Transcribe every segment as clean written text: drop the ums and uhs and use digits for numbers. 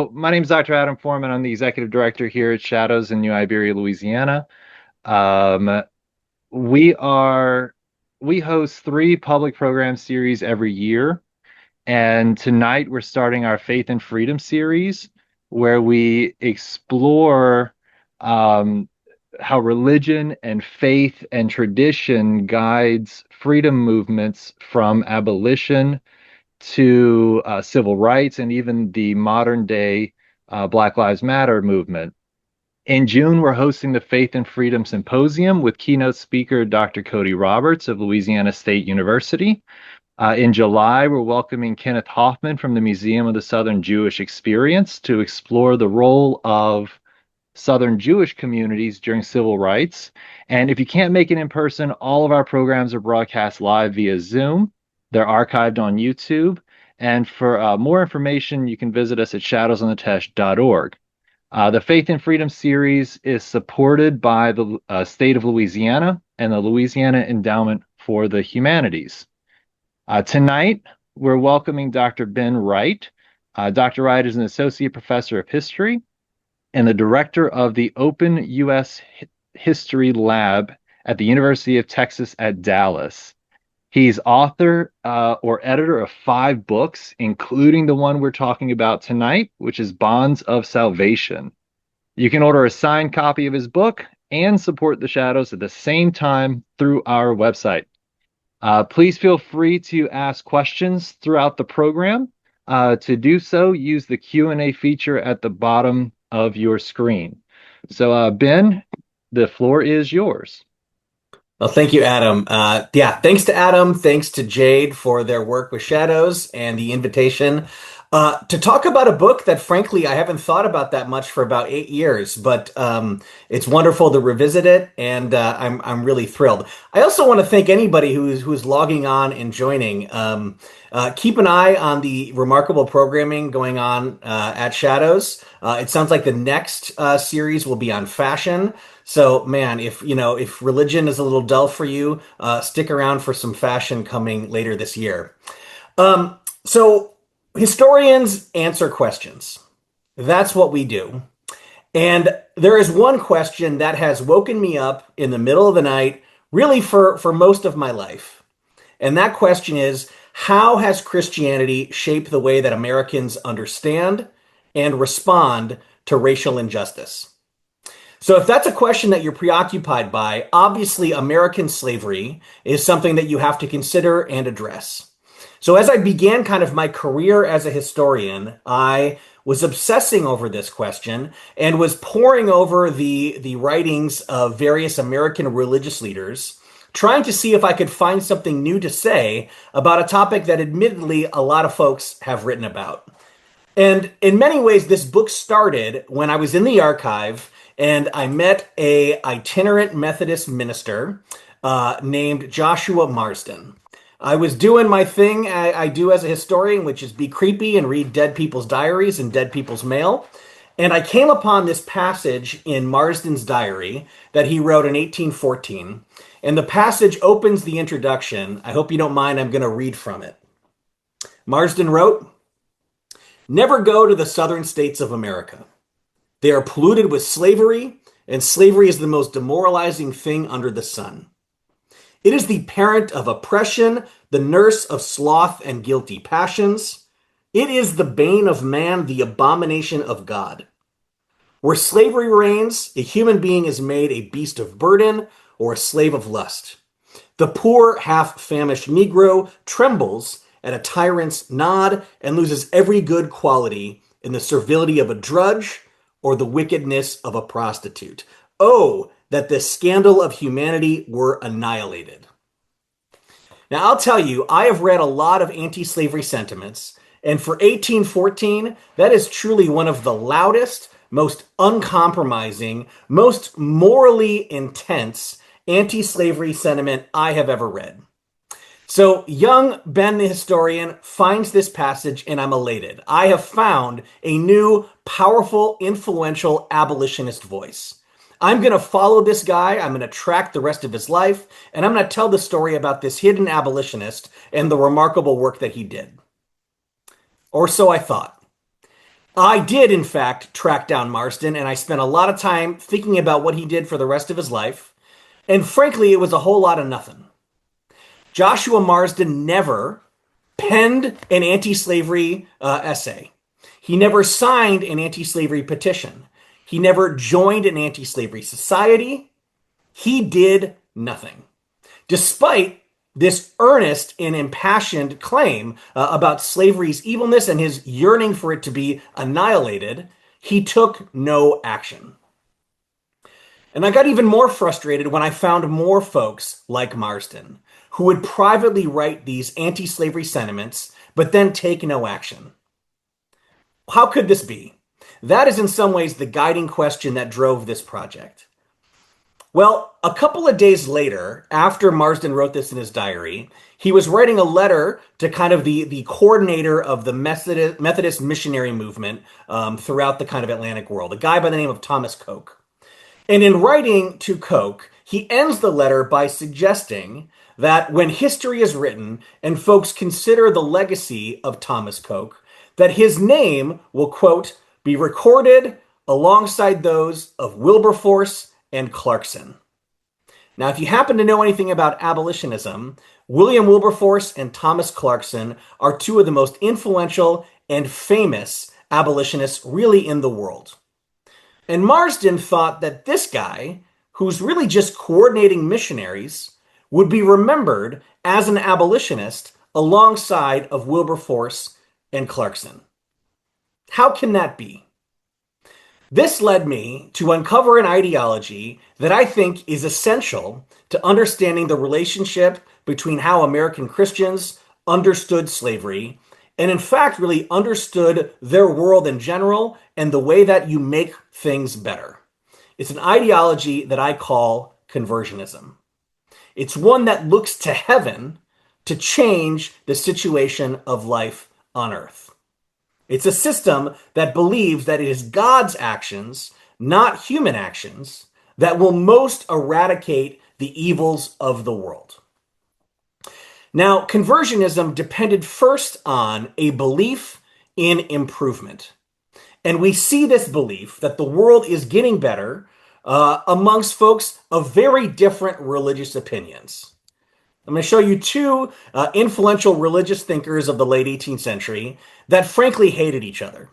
My name is Dr. Adam Foreman. I'm the executive director here at Shadows in New Iberia, Louisiana. Um, we are we host three public program series every year, and tonight we're starting our Faith and Freedom series, where we explore um, how religion and faith and tradition guides freedom movements from abolition to civil rights and even the modern day Black Lives Matter movement. In June, we're hosting the Faith and Freedom Symposium with keynote speaker Dr. Cody Roberts of Louisiana State University. In July, we're welcoming Kenneth Hoffman from the Museum of the Southern Jewish Experience to explore the role of Southern Jewish communities during civil rights. And if you can't make it in person, all of our programs are broadcast live via Zoom. They're archived on YouTube. And for more information, you can visit us at shadows-on-the-teche.org. The Faith and Freedom series is supported by the State of Louisiana and the Louisiana Endowment for the Humanities. Tonight, we're welcoming Dr. Ben Wright. Dr. Wright is an associate professor of history and the director of the Open U.S. History Lab at the University of Texas at Dallas. He's author or editor of 5 books, including the one we're talking about tonight, which is Bonds of Salvation. You can order a signed copy of his book and support the Shadows at the same time through our website. Please feel free to ask questions throughout the program. To do so, use the Q&A feature at the bottom of your screen. So, Ben, the floor is yours. Well, thank you, Adam. Thanks to Adam. Thanks to Jade for their work with Shadows and the invitation to talk about a book that, frankly, I haven't thought about that much for about 8 years. But it's wonderful to revisit it, and I'm really thrilled. I also want to thank anybody who's logging on and joining. Keep an eye on the remarkable programming going on at Shadows. It sounds like the next series will be on fashion. So, man, if religion is a little dull for you, stick around for some fashion coming later this year. So historians answer questions. That's what we do. And there is one question that has woken me up in the middle of the night, really for most of my life. And that question is, how has Christianity shaped the way that Americans understand and respond to racial injustice? So if that's a question that you're preoccupied by, obviously American slavery is something that you have to consider and address. So as I began kind of my career as a historian, I was obsessing over this question and was poring over the writings of various American religious leaders, trying to see if I could find something new to say about a topic that admittedly a lot of folks have written about. And in many ways, this book started when I was in the archive and I met a itinerant Methodist minister named Joshua Marsden. I was doing my thing I do as a historian, which is be creepy and read dead people's diaries and dead people's mail. And I came upon this passage in Marsden's diary that he wrote in 1814. And the passage opens the introduction. I hope you don't mind, I'm going to read from it. Marsden wrote, "Never go to the southern states of America. They are polluted with slavery, and slavery is the most demoralizing thing under the sun. It is the parent of oppression, the nurse of sloth and guilty passions. It is the bane of man, the abomination of God. Where slavery reigns, a human being is made a beast of burden or a slave of lust. The poor, half-famished Negro trembles at a tyrant's nod and loses every good quality in the servility of a drudge or the wickedness of a prostitute. Oh, that the scandal of humanity were annihilated." Now, I'll tell you, I have read a lot of anti-slavery sentiments, and for 1814, that is truly one of the loudest, most uncompromising, most morally intense anti-slavery sentiment I have ever read. So young Ben the historian finds this passage and I'm elated. I have found a new, powerful, influential abolitionist voice. I'm going to follow this guy. I'm going to track the rest of his life. And I'm going to tell the story about this hidden abolitionist and the remarkable work that he did. Or so I thought. I did, in fact, track down Marsden, and I spent a lot of time thinking about what he did for the rest of his life. And frankly, it was a whole lot of nothing. Joshua Marsden never penned an anti slavery essay. He never signed an anti slavery petition. He never joined an anti slavery society. He did nothing. Despite this earnest and impassioned claim about slavery's evilness and his yearning for it to be annihilated, he took no action. And I got even more frustrated when I found more folks like Marsden who would privately write these anti slavery sentiments but then take no action. How could this be? That is in some ways the guiding question that drove this project. Well, a couple of days later, after Marsden wrote this in his diary, he was writing a letter to kind of the coordinator of the Methodist missionary movement throughout the kind of Atlantic world, a guy by the name of Thomas Coke. And in writing to Coke, he ends the letter by suggesting that when history is written and folks consider the legacy of Thomas Coke, that his name will, quote, be recorded alongside those of Wilberforce and Clarkson. Now, if you happen to know anything about abolitionism, William Wilberforce and Thomas Clarkson are two of the most influential and famous abolitionists really in the world. And Marsden thought that this guy, who's really just coordinating missionaries, would be remembered as an abolitionist alongside of Wilberforce and Clarkson. How can that be? This led me to uncover an ideology that I think is essential to understanding the relationship between how American Christians understood slavery and, in fact, really understood their world in general and the way that you make things better. It's an ideology that I call conversionism. It's one that looks to heaven to change the situation of life on earth. It's a system that believes that it is God's actions, not human actions, that will most eradicate the evils of the world. Now, conversionism depended first on a belief in improvement. And we see this belief that the world is getting better amongst folks of very different religious opinions. I'm going to show you two influential religious thinkers of the late 18th century that frankly hated each other.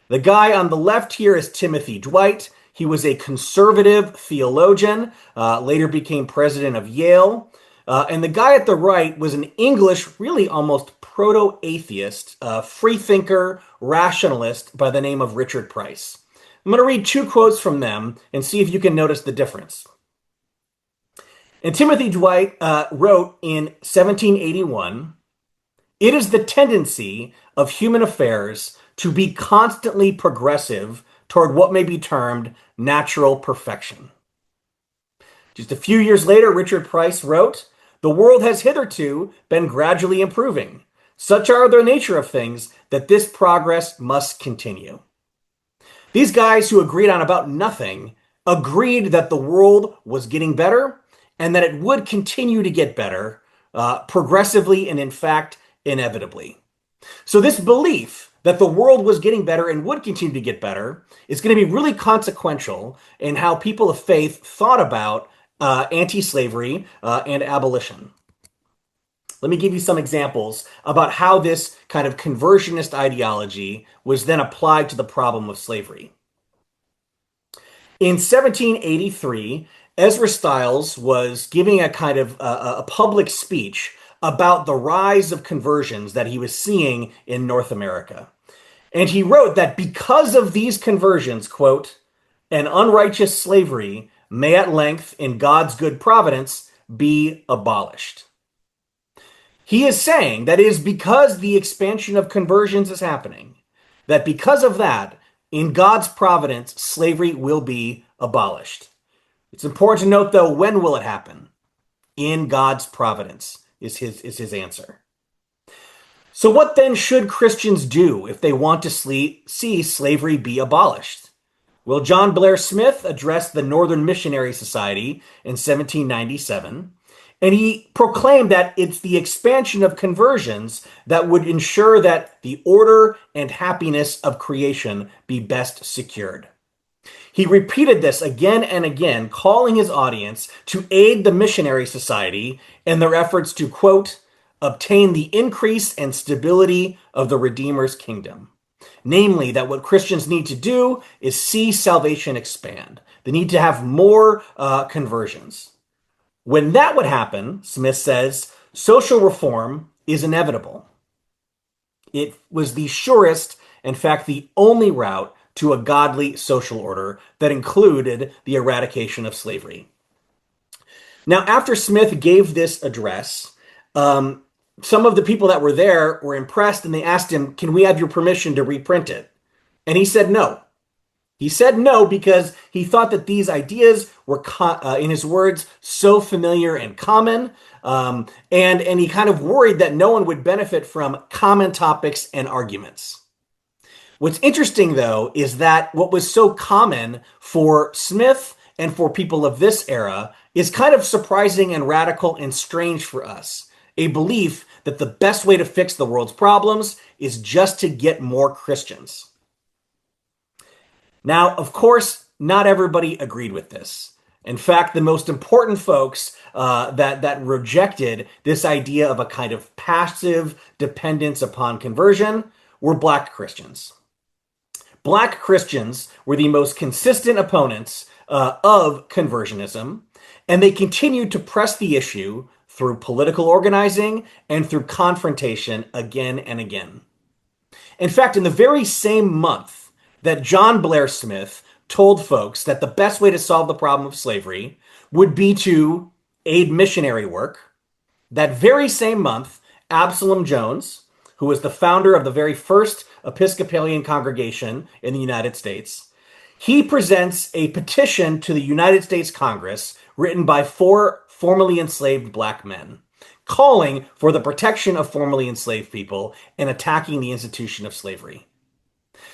The guy on the left here is Timothy Dwight. He was a conservative theologian, later became president of Yale. And the guy at the right was an English, really almost proto-atheist, free thinker, rationalist by the name of Richard Price. I'm going to read two quotes from them and see if you can notice the difference. And Timothy Dwight wrote in 1781, "It is the tendency of human affairs to be constantly progressive toward what may be termed natural perfection." Just a few years later, Richard Price wrote, "The world has hitherto been gradually improving. Such are the nature of things that this progress must continue." These guys who agreed on about nothing agreed that the world was getting better and that it would continue to get better progressively and, in fact, inevitably. So this belief that the world was getting better and would continue to get better is going to be really consequential in how people of faith thought about anti-slavery and abolition. Let me give you some examples about how this kind of conversionist ideology was then applied to the problem of slavery. In 1783, Ezra Stiles was giving a kind of a public speech about the rise of conversions that he was seeing in North America. And he wrote that because of these conversions, quote, "an unrighteous slavery may at length, in God's good providence, be abolished." He is saying that it is because the expansion of conversions is happening, that because of that, in God's providence, slavery will be abolished. It's important to note, though, when will it happen? In God's providence is his answer. So what then should Christians do if they want to see slavery be abolished? Well, John Blair Smith addressed the Northern Missionary Society in 1797, And he proclaimed that it's the expansion of conversions that would ensure that the order and happiness of creation be best secured. He repeated this again and again, calling his audience to aid the missionary society in their efforts to, quote, obtain the increase and stability of the Redeemer's kingdom. Namely, that what Christians need to do is see salvation expand. They need to have more conversions. When that would happen, Smith says, social reform is inevitable. It was the surest, in fact, the only route to a godly social order that included the eradication of slavery. Now, after Smith gave this address, some of the people that were there were impressed and they asked him, "Can we have your permission to reprint it?" And he said no. He said no because he thought that these ideas were, in his words, so familiar and common, and he kind of worried that no one would benefit from common topics and arguments. What's interesting, though, is that what was so common for Smith and for people of this era is kind of surprising and radical and strange for us. A belief that the best way to fix the world's problems is just to get more Christians. Now, of course, not everybody agreed with this. In fact, the most important folks that rejected this idea of a kind of passive dependence upon conversion were Black Christians. Black Christians were the most consistent opponents of conversionism, and they continued to press the issue through political organizing and through confrontation again and again. In fact, in the very same month that John Blair Smith told folks that the best way to solve the problem of slavery would be to aid missionary work, that very same month, Absalom Jones, who was the founder of the very first Episcopalian congregation in the United States, he presents a petition to the United States Congress written by 4 formerly enslaved Black men, calling for the protection of formerly enslaved people and attacking the institution of slavery.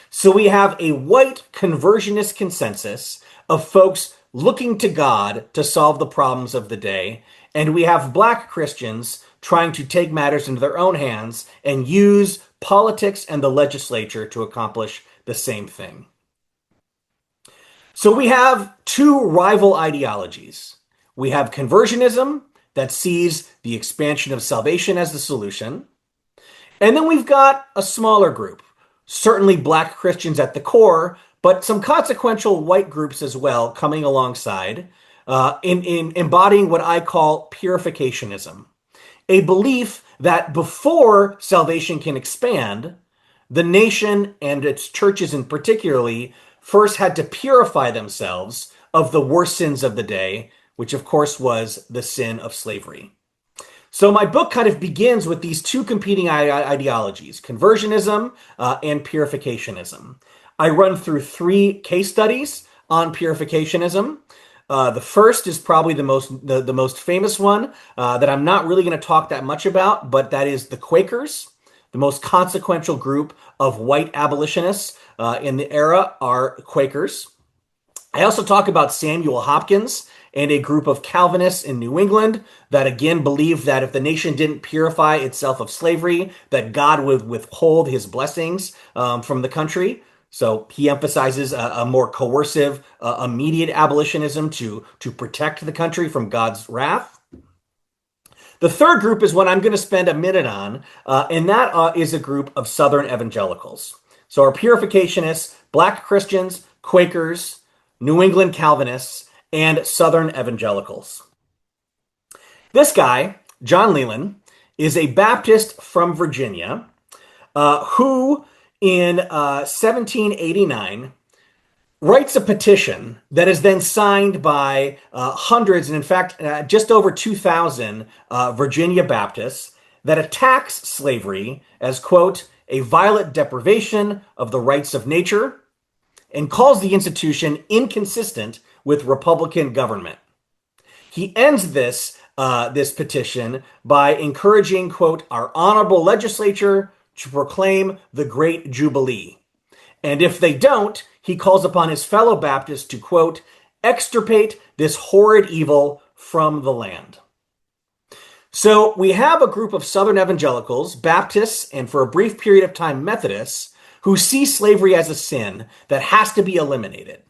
So we have a white conversionist consensus of folks looking to God to solve the problems of the day, and we have Black Christians trying to take matters into their own hands and use politics and the legislature to accomplish the same thing. So we have 2 rival ideologies. We have conversionism that sees the expansion of salvation as the solution. And then we've got a smaller group, certainly Black Christians at the core, but some consequential white groups as well coming alongside in embodying what I call purificationism, a belief that before salvation can expand, the nation and its churches in particularly first had to purify themselves of the worst sins of the day, which of course was the sin of slavery. So my book kind of begins with these 2 competing ideologies, conversionism and purificationism. I run through 3 case studies on purificationism. The first is probably the most famous one that I'm not really going to talk that much about, but that is the Quakers. The most consequential group of white abolitionists in the era are Quakers. I also talk about Samuel Hopkins and a group of Calvinists in New England that again believed that if the nation didn't purify itself of slavery, that God would withhold his blessings from the country. So he emphasizes a more coercive, immediate abolitionism to protect the country from God's wrath. The third group is what I'm going to spend a minute on, and that is a group of Southern evangelicals. So our purificationists, Black Christians, Quakers, New England Calvinists, and Southern evangelicals. This guy, John Leland, is a Baptist from Virginia who in 1789 writes a petition that is then signed by hundreds, and in fact, just over 2,000 Virginia Baptists that attacks slavery as, quote, a violent deprivation of the rights of nature, and calls the institution inconsistent with Republican government. He ends this petition by encouraging, quote, our honorable legislature to proclaim the Great Jubilee. And if they don't, he calls upon his fellow Baptists to, quote, extirpate this horrid evil from the land. So we have a group of Southern evangelicals, Baptists, and for a brief period of time, Methodists, who see slavery as a sin that has to be eliminated.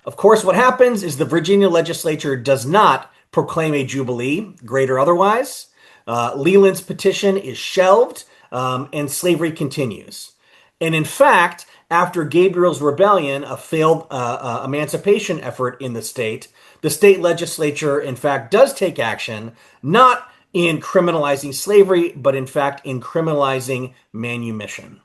Of course, what happens is the Virginia legislature does not proclaim a jubilee, great or otherwise. Leland's petition is shelved, and slavery continues. And in fact, after Gabriel's rebellion, a failed emancipation effort in the state legislature, in fact, does take action, not in criminalizing slavery, but in fact in criminalizing manumission.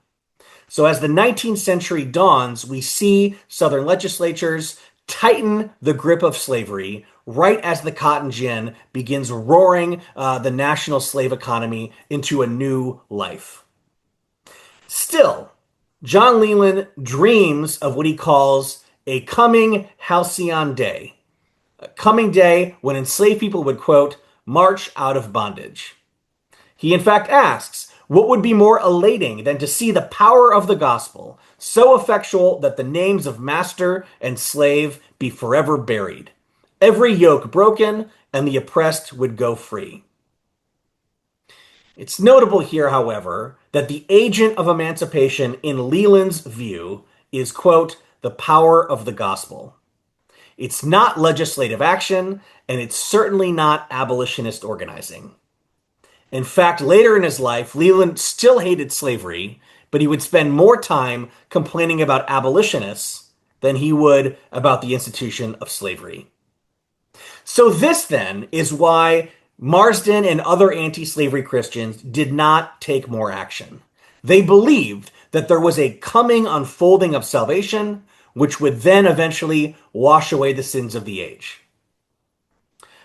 So as the 19th century dawns, we see Southern legislatures tighten the grip of slavery right as the cotton gin begins roaring the national slave economy into a new life. Still, John Leland dreams of what he calls a coming halcyon day, a coming day when enslaved people would, quote, march out of bondage. He in fact asks, what would be more elating than to see the power of the gospel so effectual that the names of master and slave be forever buried, every yoke broken, and the oppressed would go free? It's notable here, however, that the agent of emancipation in Leland's view is, quote, the power of the gospel. It's not legislative action, and it's certainly not abolitionist organizing. In fact, later in his life, Leland still hated slavery, but he would spend more time complaining about abolitionists than he would about the institution of slavery. So this then is why Marsden and other anti-slavery Christians did not take more action. They believed that there was a coming unfolding of salvation, which would then eventually wash away the sins of the age.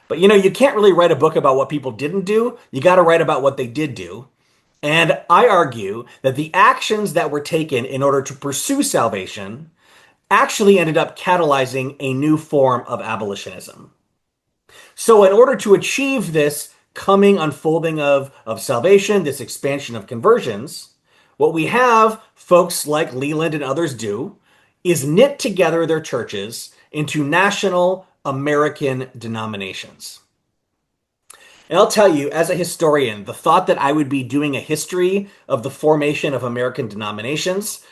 But you can't really write a book about what people didn't do. You got to write about what they did do. And I argue that the actions that were taken in order to pursue salvation actually ended up catalyzing a new form of abolitionism. So in order to achieve this coming unfolding of salvation, this expansion of conversions, what we have folks like Leland and others do is knit together their churches into national American denominations. And I'll tell you, as a historian, the thought that I would be doing a history of the formation of American denominations,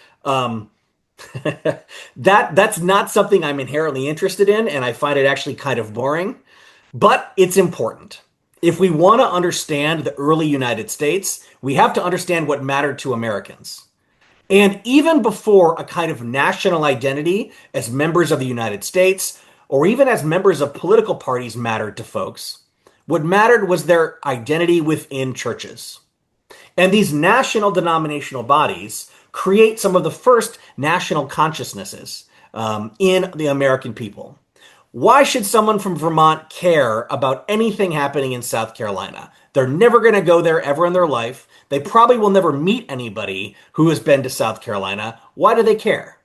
that's not something I'm inherently interested in, and I find it actually kind of boring. But it's important. If we want to understand the early United States, we have to understand what mattered to Americans. And even before a kind of national identity as members of the United States, or even as members of political parties mattered to folks, what mattered was their identity within churches. And these national denominational bodies create some of the first national consciousnesses in the American people. Why should someone from Vermont care about anything happening in South Carolina? They're never going to go there ever in their life. They probably will never meet anybody who has been to South Carolina. Why do they care?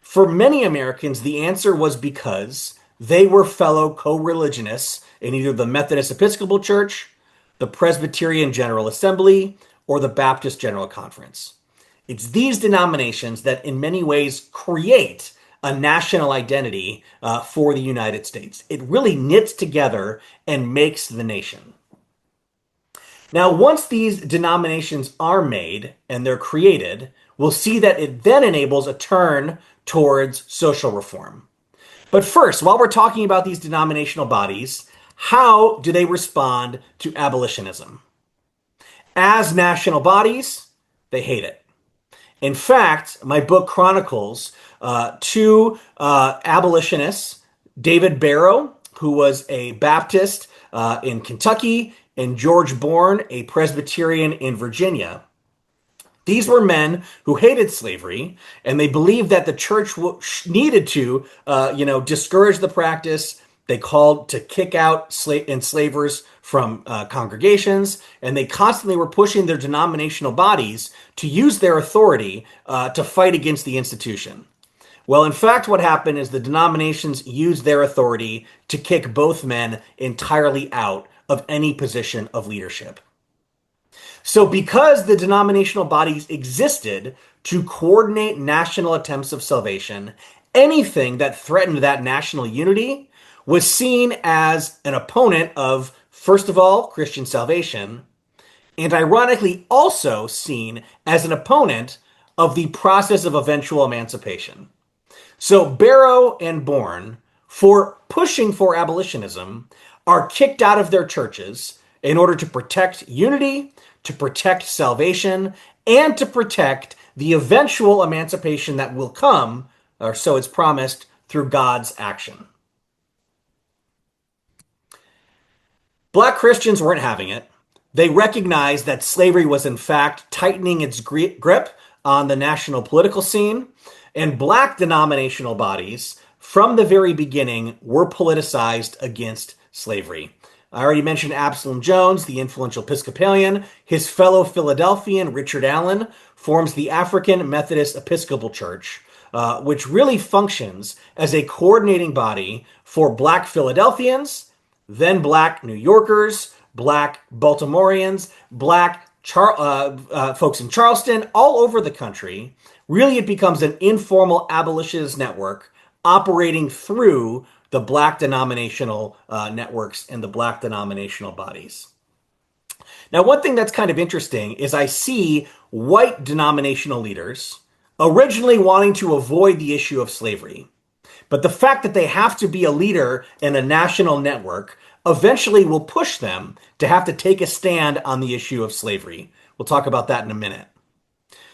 For many Americans, the answer was because they were fellow co-religionists in either the Methodist Episcopal Church, the Presbyterian General Assembly, or the Baptist General Conference. It's these denominations that in many ways create a national identity for the United States. It really knits together and makes the nation. Now, once these denominations are made and they're created, we'll see that it then enables a turn towards social reform. But first, while we're talking about these denominational bodies, how do they respond to abolitionism? As national bodies, they hate it. In fact, my book chronicles two abolitionists, David Barrow, who was a Baptist in Kentucky, and George Bourne, a Presbyterian in Virginia. These were men who hated slavery, and they believed that the church needed to, discourage the practice. They called to kick out enslavers from congregations, and they constantly were pushing their denominational bodies to use their authority to fight against the institution. Well, in fact, what happened is the denominations used their authority to kick both men entirely out of any position of leadership. So because the denominational bodies existed to coordinate national attempts of salvation, anything that threatened that national unity was seen as an opponent of first of all, Christian salvation, and ironically also seen as an opponent of the process of eventual emancipation. So Barrow and Bourne, for pushing for abolitionism, are kicked out of their churches in order to protect unity, to protect salvation, and to protect the eventual emancipation that will come, or so it's promised, through God's action. Black Christians weren't having it. They recognized that slavery was in fact tightening its grip on the national political scene, and black denominational bodies from the very beginning were politicized against slavery. I already mentioned Absalom Jones, the influential Episcopalian. His fellow Philadelphian, Richard Allen, forms the African Methodist Episcopal Church, which really functions as a coordinating body for black Philadelphians, then black New Yorkers, black Baltimoreans, black folks in Charleston, all over the country. Really, it becomes an informal abolitionist network operating through the black denominational networks and the black denominational bodies. Now, one thing that's kind of interesting is I see white denominational leaders originally wanting to avoid the issue of slavery. But the fact that they have to be a leader in a national network eventually will push them to have to take a stand on the issue of slavery. We'll talk about that in a minute.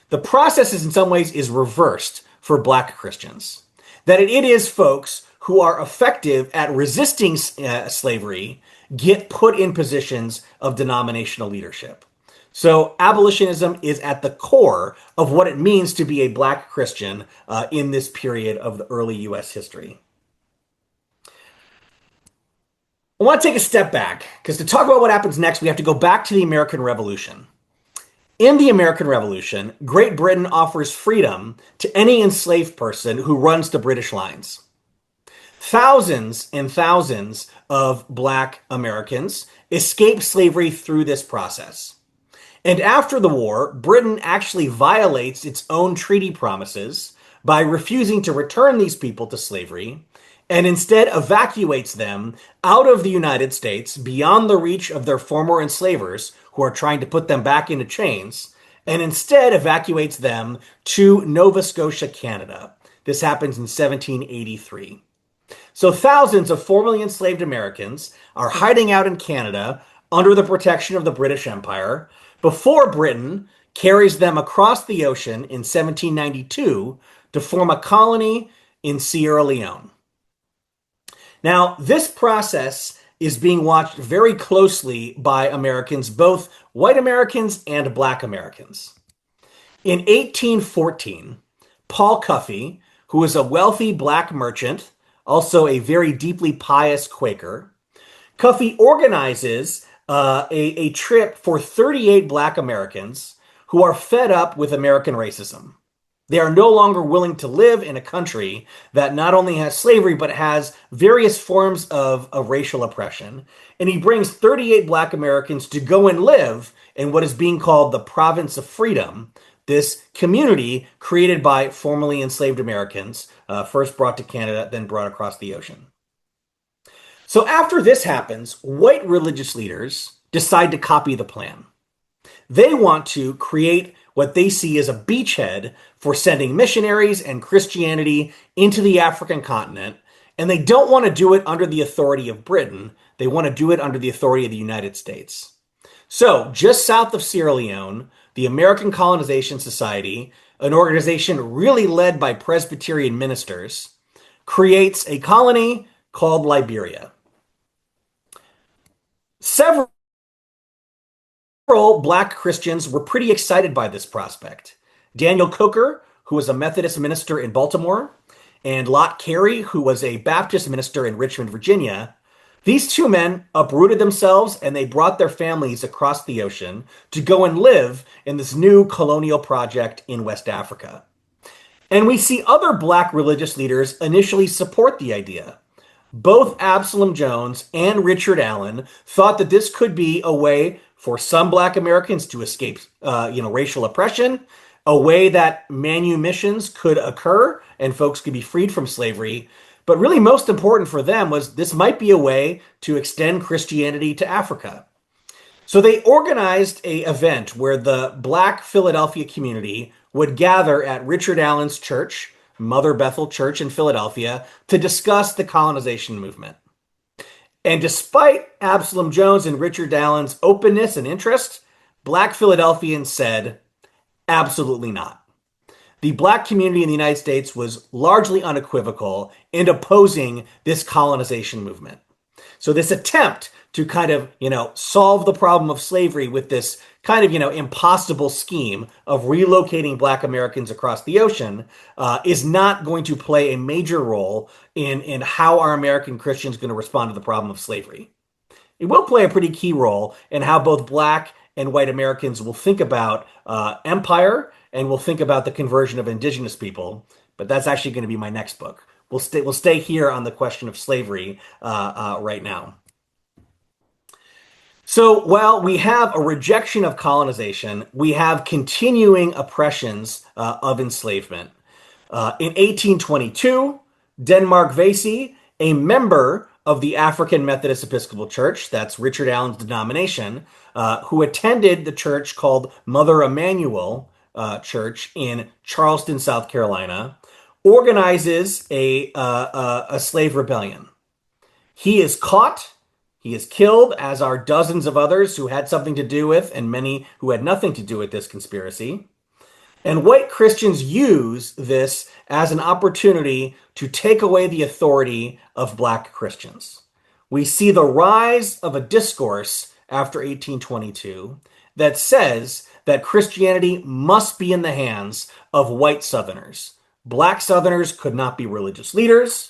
The process is in some ways is reversed for black Christians. That it is folks who are effective at resisting slavery get put in positions of denominational leadership. So abolitionism is at the core of what it means to be a black Christian in this period of the early U.S. history. I want to take a step back because to talk about what happens next, we have to go back to the American Revolution. In the American Revolution, Great Britain offers freedom to any enslaved person who runs to British lines. Thousands and thousands of black Americans escape slavery through this process. And after the war, Britain actually violates its own treaty promises by refusing to return these people to slavery and instead evacuates them out of the United States beyond the reach of their former enslavers who are trying to put them back into chains, and instead evacuates them to Nova Scotia, Canada. This happens in 1783. So thousands of formerly enslaved Americans are hiding out in Canada under the protection of the British Empire before Britain carries them across the ocean in 1792 to form a colony in Sierra Leone. Now, this process is being watched very closely by Americans, both white Americans and black Americans. In 1814, Paul Cuffey, who was a wealthy black merchant, also a very deeply pious Quaker, Cuffey organizes a trip for 38 black Americans who are fed up with American racism. They are no longer willing to live in a country that not only has slavery, but has various forms of racial oppression. And he brings 38 black Americans to go and live in what is being called the Province of Freedom, this community created by formerly enslaved Americans, first brought to Canada, then brought across the ocean. So after this happens, white religious leaders decide to copy the plan. They want to create what they see as a beachhead for sending missionaries and Christianity into the African continent, and they don't want to do it under the authority of Britain. They want to do it under the authority of the United States. So, just south of Sierra Leone, the American Colonization Society, an organization really led by Presbyterian ministers, creates a colony called Liberia. Several black Christians were pretty excited by this prospect. Daniel Coker, who was a Methodist minister in Baltimore, and Lot Carey, who was a Baptist minister in Richmond, Virginia, these two men uprooted themselves and they brought their families across the ocean to go and live in this new colonial project in West Africa. And we see other black religious leaders initially support the idea. Both Absalom Jones and Richard Allen thought that this could be a way for some black Americans to escape, racial oppression, a way that manumissions could occur and folks could be freed from slavery. But really most important for them was this might be a way to extend Christianity to Africa. So they organized a event where the Black Philadelphia community would gather at Richard Allen's church, Mother Bethel Church in Philadelphia, to discuss the colonization movement. And despite Absalom Jones and Richard Allen's openness and interest, Black Philadelphians said, absolutely not. The Black community in the United States was largely unequivocal in opposing this colonization movement. So this attempt to kind of, solve the problem of slavery with this kind of, impossible scheme of relocating Black Americans across the ocean is not going to play a major role in how our American Christians are going to respond to the problem of slavery. It will play a pretty key role in how both Black and white Americans will think about empire and will think about the conversion of indigenous people. But that's actually going to be my next book. We'll stay here on the question of slavery right now. So while we have a rejection of colonization, we have continuing oppressions of enslavement. In 1822, Denmark Vesey, a member of the African Methodist Episcopal Church, that's Richard Allen's denomination, who attended the church called Mother Emanuel Church in Charleston, South Carolina, organizes a slave rebellion. He is caught. He is killed, as are dozens of others who had something to do with, and many who had nothing to do with this conspiracy. And white Christians use this as an opportunity to take away the authority of Black Christians. We see the rise of a discourse after 1822 that says that Christianity must be in the hands of white Southerners. Black Southerners could not be religious leaders.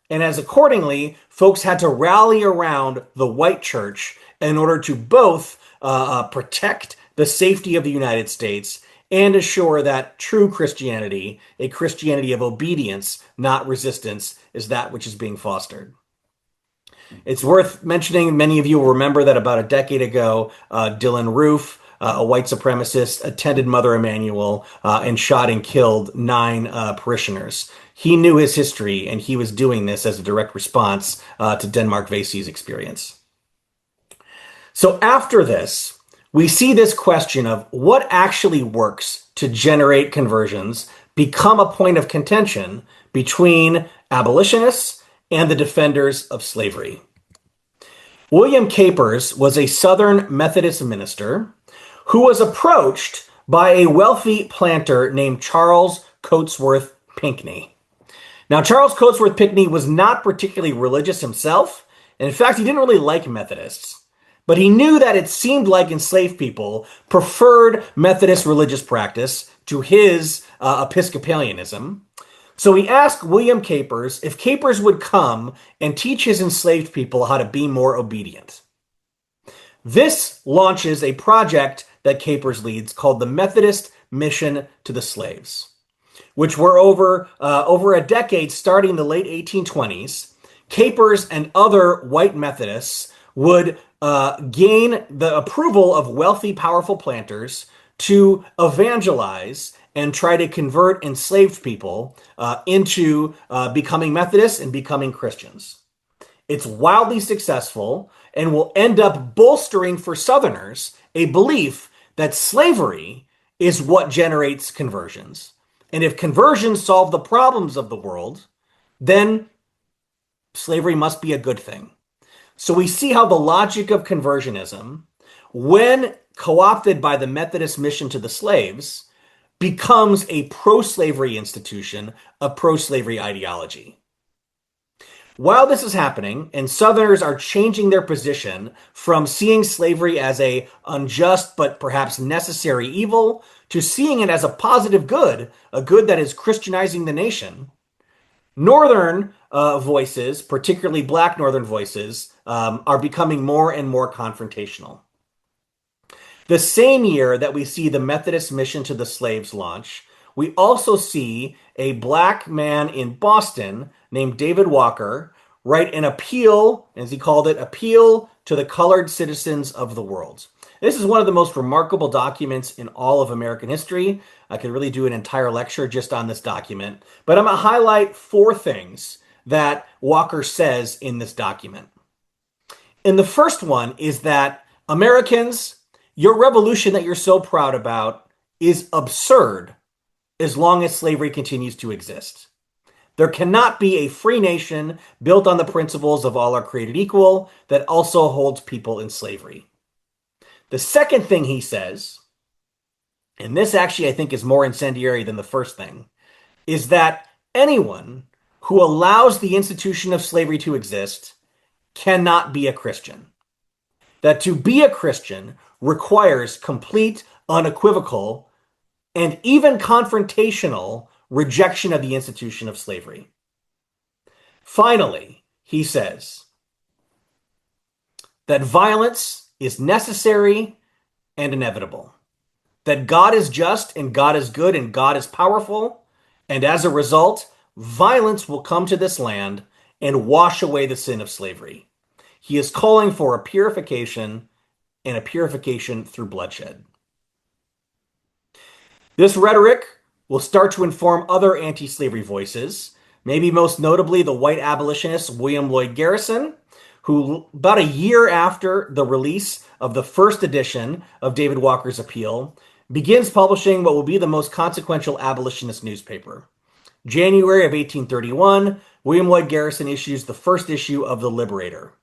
And as accordingly, folks had to rally around the white church in order to both protect the safety of the United States and assure that true Christianity, a Christianity of obedience, not resistance, is that which is being fostered. It's worth mentioning, many of you will remember that about a decade ago, Dylan Roof, a white supremacist, attended Mother Emanuel and shot and killed 9 parishioners. He knew his history, and he was doing this as a direct response to Denmark Vesey's experience. So after this, we see this question of what actually works to generate conversions become a point of contention between abolitionists and the defenders of slavery. William Capers was a Southern Methodist minister who was approached by a wealthy planter named Charles Cotesworth Pinckney. Now, Charles Cotesworth Pinckney was not particularly religious himself. And in fact, he didn't really like Methodists. But he knew that it seemed like enslaved people preferred Methodist religious practice to his Episcopalianism. So he asked William Capers if Capers would come and teach his enslaved people how to be more obedient. This launches a project that Capers leads called the Methodist Mission to the Slaves, which were over a decade, starting in the late 1820s. Capers and other white Methodists would gain the approval of wealthy, powerful planters to evangelize and try to convert enslaved people into becoming Methodists and becoming Christians. It's wildly successful and will end up bolstering for Southerners a belief that slavery is what generates conversions. And if conversions solve the problems of the world, then slavery must be a good thing. So we see how the logic of conversionism, when co-opted by the Methodist Mission to the Slaves, becomes a pro-slavery institution, a pro-slavery ideology. While this is happening, and Southerners are changing their position from seeing slavery as a unjust but perhaps necessary evil to seeing it as a positive good, a good that is Christianizing the nation, Northern voices, particularly Black Northern voices, are becoming more and more confrontational. The same year that we see the Methodist Mission to the Slaves launch, we also see a Black man in Boston named David Walker write an appeal, as he called it, Appeal to the Colored Citizens of the World. This is one of the most remarkable documents in all of American history. I could really do an entire lecture just on this document, but I'm going to highlight 4 things that Walker says in this document. And the first one is that Americans, your revolution that you're so proud about is absurd as long as slavery continues to exist. There cannot be a free nation built on the principles of all are created equal that also holds people in slavery. The second thing he says, and this actually I think is more incendiary than the first thing, is that anyone who allows the institution of slavery to exist cannot be a Christian. That to be a Christian requires complete, unequivocal, and even confrontational rejection of the institution of slavery. Finally, he says that violence is necessary and inevitable, that God is just and God is good and God is powerful, and as a result, violence will come to this land and wash away the sin of slavery. He is calling for a purification and a purification through bloodshed. This rhetoric will start to inform other anti-slavery voices, maybe most notably the white abolitionist William Lloyd Garrison, who about a year after the release of the first edition of David Walker's Appeal, begins publishing what will be the most consequential abolitionist newspaper. January of 1831, William Lloyd Garrison issues the first issue of The Liberator.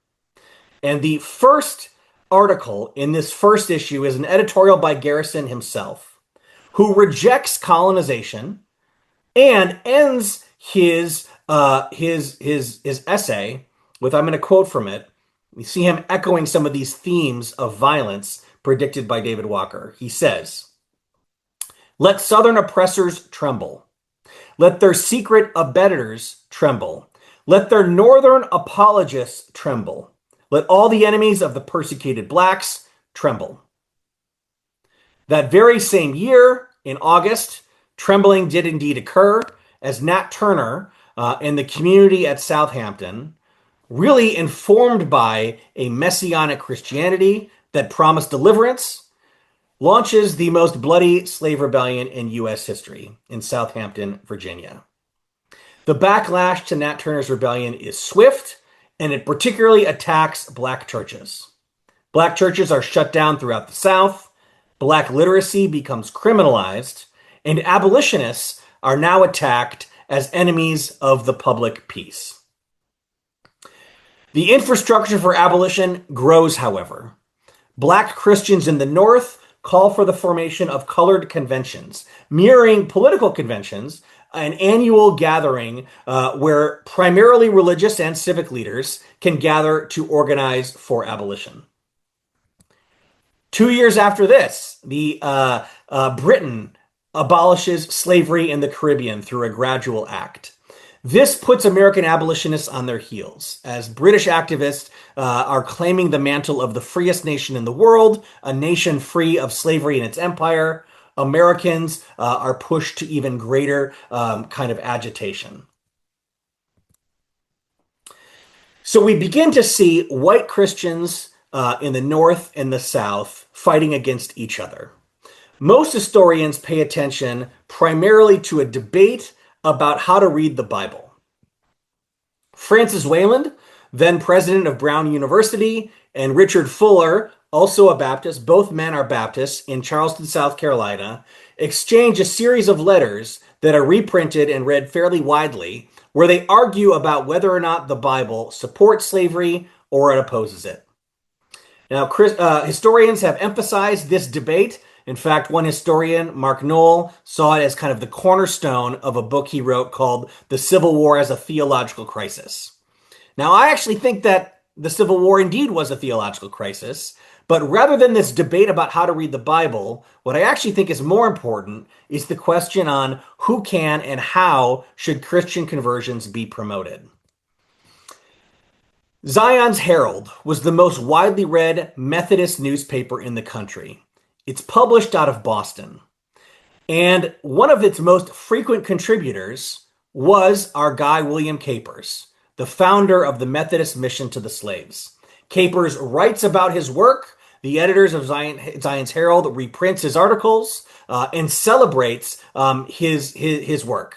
And the first article in this first issue is an editorial by Garrison himself, who rejects colonization and ends his essay with, I'm going to quote from it. We see him echoing some of these themes of violence predicted by David Walker. He says, "Let Southern oppressors tremble. Let their secret abettors tremble. Let their Northern apologists tremble. Let all the enemies of the persecuted blacks tremble." That very same year, in August, trembling did indeed occur as Nat Turner and the community at Southampton, really informed by a messianic Christianity that promised deliverance, launches the most bloody slave rebellion in U.S. history in Southampton, Virginia. The backlash to Nat Turner's rebellion is swift, and it particularly attacks black churches. Black churches are shut down throughout the South, black literacy becomes criminalized, and abolitionists are now attacked as enemies of the public peace. The infrastructure for abolition grows, however. Black Christians in the North call for the formation of colored conventions, mirroring political conventions, an annual gathering where primarily religious and civic leaders can gather to organize for abolition. 2 years after this, Britain abolishes slavery in the Caribbean through a gradual act. This puts American abolitionists on their heels, as British activists are claiming the mantle of the freest nation in the world, a nation free of slavery and its empire. Americans are pushed to even greater kind of agitation. So we begin to see white Christians in the North and the South fighting against each other. Most historians pay attention primarily to a debate about how to read the Bible. Francis Wayland, then president of Brown University, and Richard Fuller, also a Baptist, both men are Baptists, in Charleston, South Carolina, exchange a series of letters that are reprinted and read fairly widely, where they argue about whether or not the Bible supports slavery or it opposes it. Now, historians have emphasized this debate. In fact, one historian, Mark Knoll, saw it as kind of the cornerstone of a book he wrote called The Civil War as a Theological Crisis. Now, I actually think that the Civil War indeed was a theological crisis, but rather than this debate about how to read the Bible, what I actually think is more important is the question on who can and how should Christian conversions be promoted. Zion's Herald was the most widely read Methodist newspaper in the country. It's published out of Boston. And one of its most frequent contributors was our guy, William Capers, the founder of the Methodist Mission to the Slaves. Capers writes about his work. The editors of Zion's Herald reprints his articles and celebrates his work.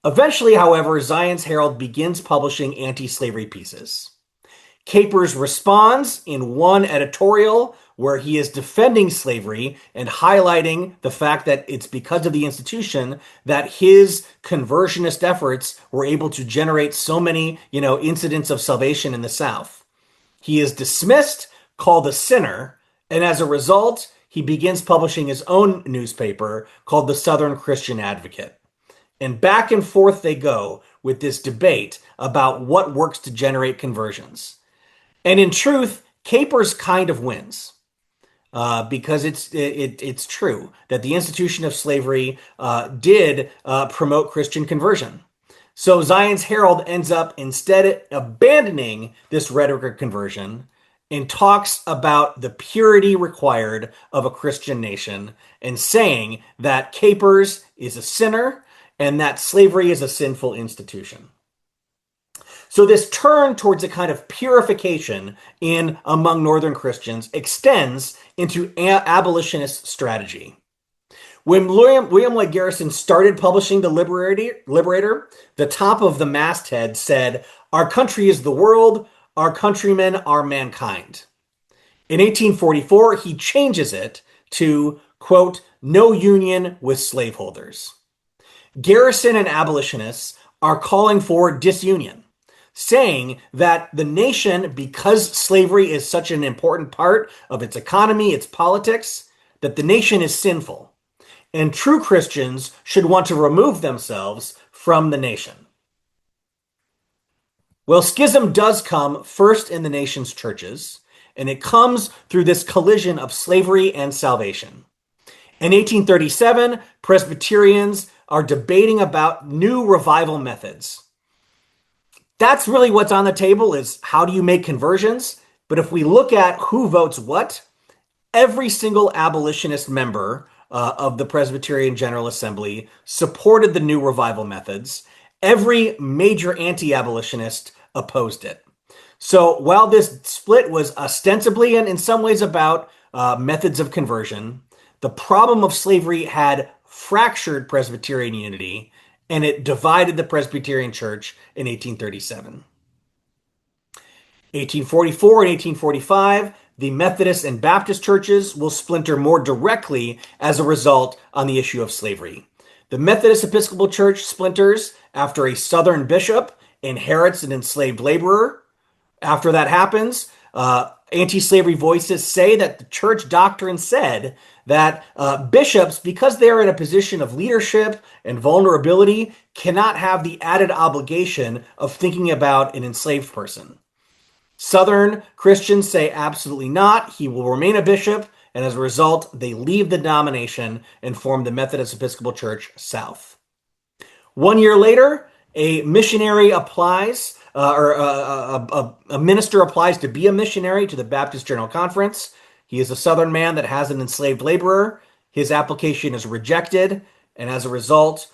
Eventually, however, Zion's Herald begins publishing anti-slavery pieces. Capers responds in one editorial where he is defending slavery and highlighting the fact that it's because of the institution that his conversionist efforts were able to generate so many, incidents of salvation in the South. He is dismissed, called a sinner, and as a result, he begins publishing his own newspaper called the Southern Christian Advocate. And back and forth they go with this debate about what works to generate conversions. And in truth, Capers kind of wins because it's true that the institution of slavery did promote Christian conversion. So Zion's Herald ends up instead abandoning this rhetoric of conversion and talks about the purity required of a Christian nation and saying that Capers is a sinner and that slavery is a sinful institution. So this turn towards a kind of purification among Northern Christians extends into abolitionist strategy. When William Lloyd Garrison started publishing The Liberator, the top of the masthead said, "Our country is the world, our countrymen are mankind." In 1844, he changes it to, quote, "No union with slaveholders." Garrison and abolitionists are calling for disunion, saying that the nation, because slavery is such an important part of its economy, its politics, that the nation is sinful, and true Christians should want to remove themselves from the nation. Well, schism does come first in the nation's churches, and it comes through this collision of slavery and salvation. In 1837, Presbyterians are debating about new revival methods. That's really what's on the table, is how do you make conversions? But if we look at who votes what, every single abolitionist member of the Presbyterian General Assembly supported the new revival methods. Every major anti-abolitionist opposed it. So while this split was ostensibly and in some ways about methods of conversion, the problem of slavery had fractured Presbyterian unity, and it divided the Presbyterian Church in 1837. 1844 and 1845, the Methodist and Baptist churches will splinter more directly as a result on the issue of slavery. The Methodist Episcopal Church splinters after a Southern bishop inherits an enslaved laborer. After that happens, anti-slavery voices say that the church doctrine said that bishops, because they are in a position of leadership and vulnerability, cannot have the added obligation of thinking about an enslaved person. Southern Christians say absolutely not. He will remain a bishop, and as a result, they leave the denomination and form the Methodist Episcopal Church South. 1 year later, a missionary applies, a minister applies to be a missionary to the Baptist General Conference. He is a Southern man that has an enslaved laborer. His application is rejected, and as a result,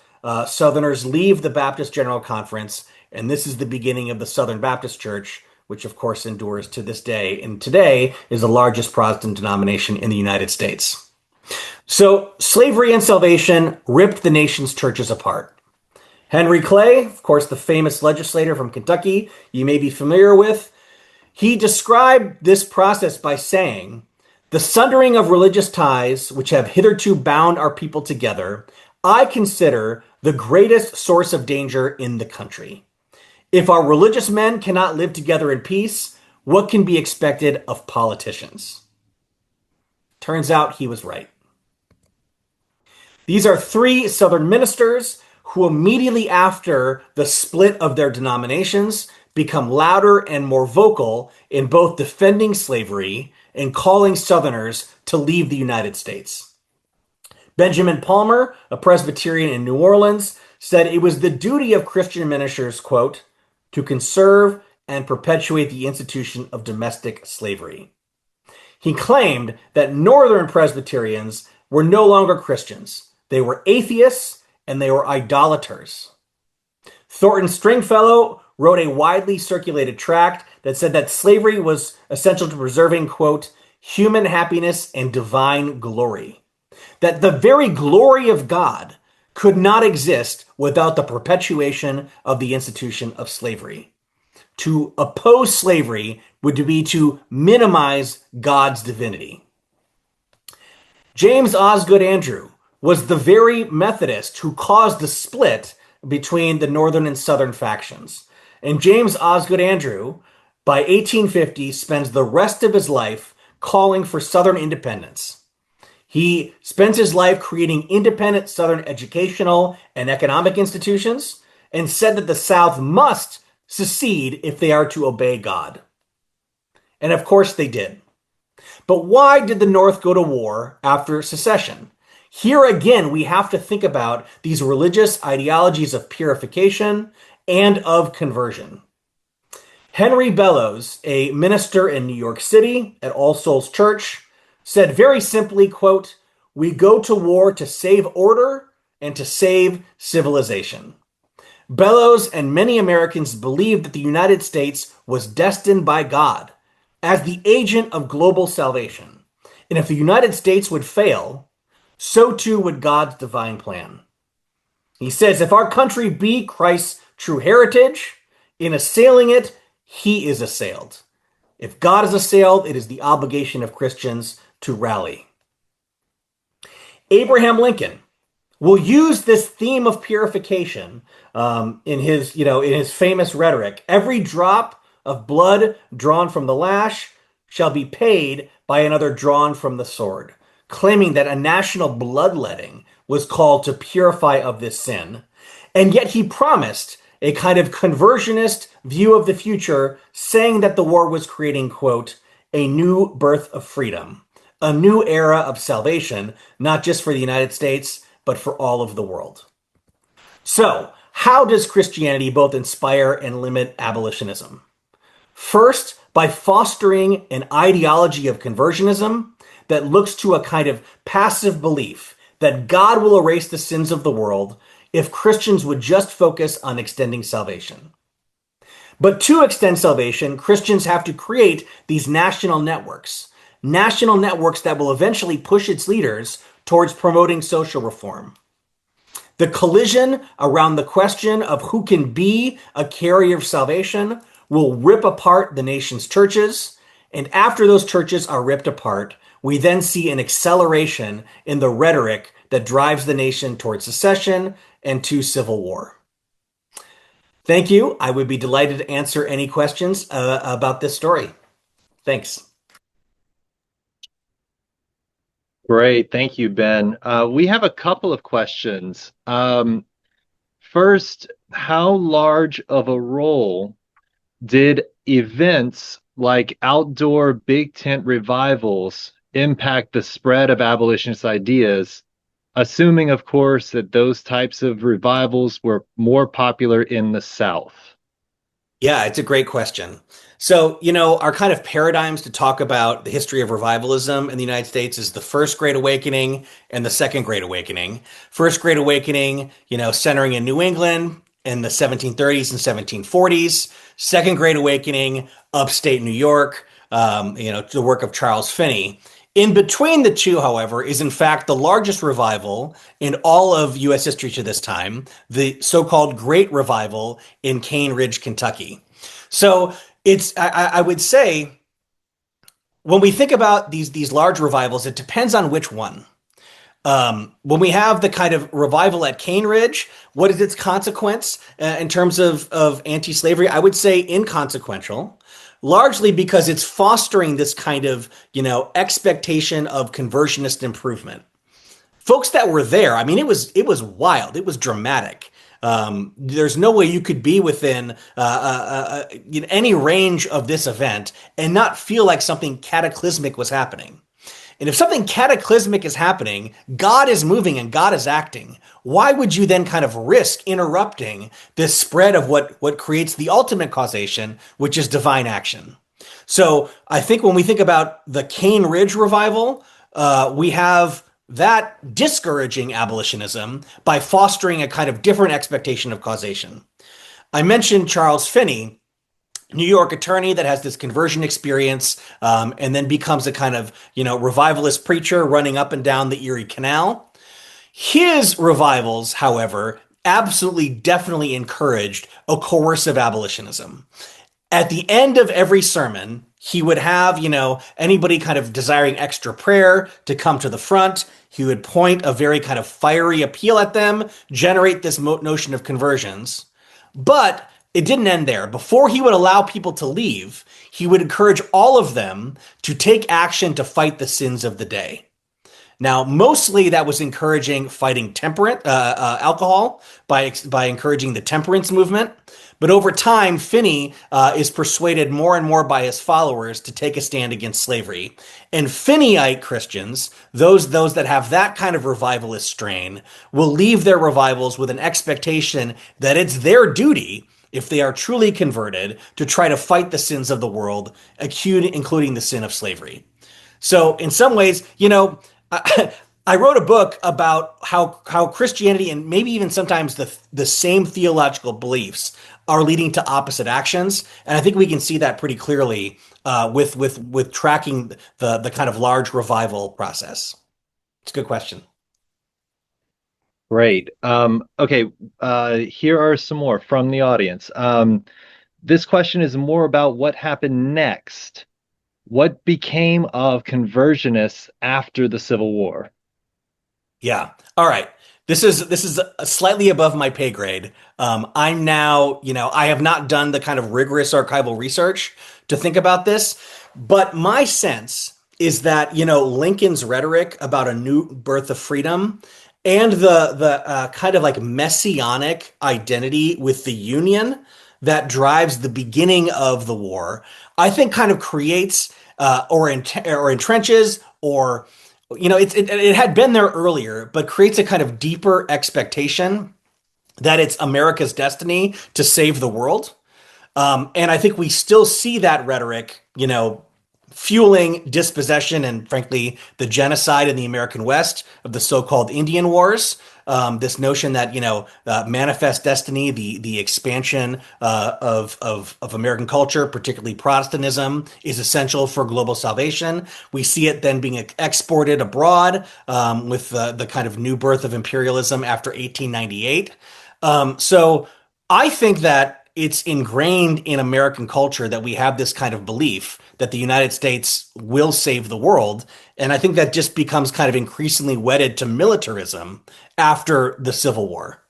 Southerners leave the Baptist General Conference, and this is the beginning of the Southern Baptist Church, which of course endures to this day, and today is the largest Protestant denomination in the United States. So slavery and salvation ripped the nation's churches apart. Henry Clay, of course, the famous legislator from Kentucky, you may be familiar with, he described this process by saying, "The sundering of religious ties, which have hitherto bound our people together, I consider the greatest source of danger in the country. If our religious men cannot live together in peace, what can be expected of politicians?" Turns out he was right. These are three Southern ministers who immediately after the split of their denominations become louder and more vocal in both defending slavery and calling Southerners to leave the United States. Benjamin Palmer, a Presbyterian in New Orleans, said it was the duty of Christian ministers, quote, "to conserve and perpetuate the institution of domestic slavery." He claimed that Northern Presbyterians were no longer Christians. They were atheists and they were idolaters. Thornton Stringfellow wrote a widely circulated tract that said that slavery was essential to preserving, quote, "human happiness and divine glory." That the very glory of God could not exist without the perpetuation of the institution of slavery. To oppose slavery would be to minimize God's divinity. James Osgood Andrew was the very Methodist who caused the split between the northern and southern factions. And James Osgood Andrew, by 1850, spends the rest of his life calling for Southern independence. He spends his life creating independent Southern educational and economic institutions and said that the South must secede if they are to obey God. And of course they did. But why did the North go to war after secession? Here again, we have to think about these religious ideologies of purification and of conversion. Henry Bellows, a minister in New York City at All Souls Church, said very simply, quote, "We go to war to save order and to save civilization." Bellows and many Americans believed that the United States was destined by God as the agent of global salvation. And if the United States would fail, so too would God's divine plan. He says, if our country be Christ's true heritage, in assailing it, he is assailed. If God is assailed, it is the obligation of Christians to rally. Abraham Lincoln will use this theme of purification in his famous rhetoric. Every drop of blood drawn from the lash shall be paid by another drawn from the sword, claiming that a national bloodletting was called to purify of this sin. And yet he promised a kind of conversionist view of the future, saying that the war was creating, quote, a new birth of freedom, a new era of salvation, not just for the United States, but for all of the world. So, how does Christianity both inspire and limit abolitionism? First, by fostering an ideology of conversionism that looks to a kind of passive belief that God will erase the sins of the world if Christians would just focus on extending salvation. But to extend salvation, Christians have to create these national networks that will eventually push its leaders towards promoting social reform. The collision around the question of who can be a carrier of salvation will rip apart the nation's churches, and after those churches are ripped apart, we then see an acceleration in the rhetoric that drives the nation towards secession and to civil war. Thank you. I would be delighted to answer any questions about this story. Thanks. Great. Thank you, Ben. We have a couple of questions. First, how large of a role did events like outdoor big tent revivals impact the spread of abolitionist ideas, assuming, of course, that those types of revivals were more popular in the South? Yeah, it's a great question. So, our kind of paradigms to talk about the history of revivalism in the United States is the First Great Awakening and the Second Great Awakening. First Great Awakening, centering in New England in the 1730s and 1740s. Second Great Awakening, upstate New York, the work of Charles Finney. In between the two, however, is in fact the largest revival in all of U.S. history to this time, the so-called Great Revival in Cane Ridge, Kentucky. So I would say, when we think about these large revivals, it depends on which one. When we have the kind of revival at Cane Ridge, what is its consequence in terms of anti-slavery? I would say inconsequential. Largely because it's fostering this kind of, expectation of conversionist improvement. Folks that were there, I mean, it was wild. It was dramatic. There's no way you could be within any range of this event and not feel like something cataclysmic was happening. And if something cataclysmic is happening, God is moving and God is acting. Why would you then kind of risk interrupting this spread of what creates the ultimate causation, which is divine action? So I think when we think about the Cane Ridge revival, we have that discouraging abolitionism by fostering a kind of different expectation of causation. I mentioned Charles Finney, New York attorney that has this conversion experience, and then becomes a kind of, revivalist preacher running up and down the Erie Canal. His revivals, however, absolutely definitely encouraged a coercive abolitionism. At the end of every sermon, he would have, anybody kind of desiring extra prayer to come to the front. He would point a very kind of fiery appeal at them, generate this notion of conversions. But it didn't end there. Before he would allow people to leave, he would encourage all of them to take action to fight the sins of the day. Now, mostly that was encouraging fighting alcohol by encouraging the temperance movement. But over time, Finney is persuaded more and more by his followers to take a stand against slavery. And Finneyite Christians, those that have that kind of revivalist strain, will leave their revivals with an expectation that it's their duty, if they are truly converted, to try to fight the sins of the world, including the sin of slavery. So, in some ways, I wrote a book about how Christianity and maybe even sometimes the same theological beliefs are leading to opposite actions, and I think we can see that pretty clearly with tracking the kind of large revival process. It's a good question. Great. Okay, here are some more from the audience. This question is more about what happened next. What became of conversionists after the Civil War? Yeah. All right. This is slightly above my pay grade. I'm now, I have not done the kind of rigorous archival research to think about this, but my sense is that, Lincoln's rhetoric about a new birth of freedom and the kind of like messianic identity with the Union that drives the beginning of the war, I think kind of creates or entrenches or it had been there earlier, but creates a kind of deeper expectation that it's America's destiny to save the world. And I think we still see that rhetoric, fueling dispossession and, frankly, the genocide in the American West of the so-called Indian Wars. This notion that manifest destiny, the expansion of American culture, particularly Protestantism, is essential for global salvation. We see it then being exported abroad with the kind of new birth of imperialism after 1898. So I think that it's ingrained in American culture that we have this kind of belief that the United States will save the world. And I think that just becomes kind of increasingly wedded to militarism after the Civil War.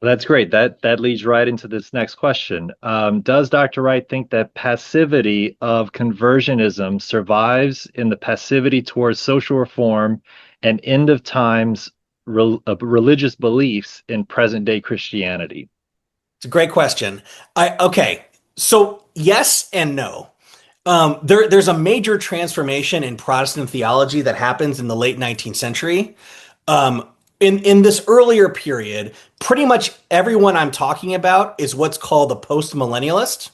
Well, that's great. That leads right into this next question. Does Dr. Wright think that passivity of conversionism survives in the passivity towards social reform and end of times religious beliefs in present day Christianity? It's a great question. Okay. So yes and no. There's a major transformation in Protestant theology that happens in the late 19th century. In this earlier period, pretty much everyone I'm talking about is what's called a postmillennialist,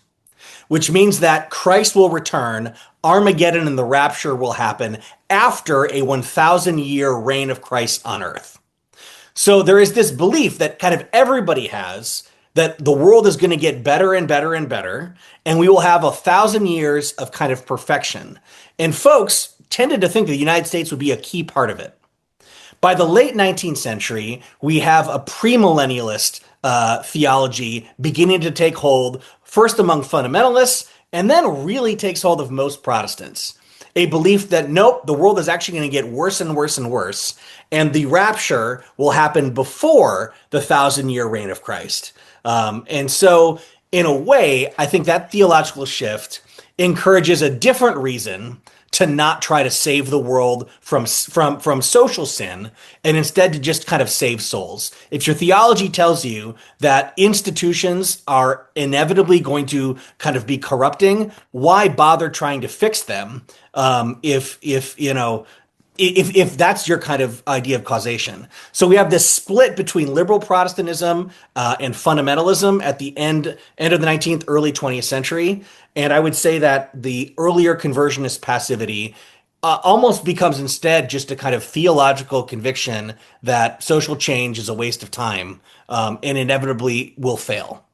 which means that Christ will return, Armageddon and the rapture will happen after a 1,000-year reign of Christ on earth. So there is this belief that kind of everybody has that the world is going to get better and better and better, and we will have 1,000 years of kind of perfection. And folks tended to think that the United States would be a key part of it. By the late 19th century, we have a premillennialist theology beginning to take hold, first among fundamentalists, and then really takes hold of most Protestants. A belief that, nope, the world is actually going to get worse and worse and worse, and the rapture will happen before the 1,000-year reign of Christ. And so, in a way, I think that theological shift encourages a different reason to not try to save the world from social sin and instead to just kind of save souls. If your theology tells you that institutions are inevitably going to kind of be corrupting, why bother trying to fix them? If that's your kind of idea of causation. So we have this split between liberal Protestantism and fundamentalism at the end of the 19th, early 20th century. And I would say that the earlier conversionist passivity almost becomes instead just a kind of theological conviction that social change is a waste of time and inevitably will fail.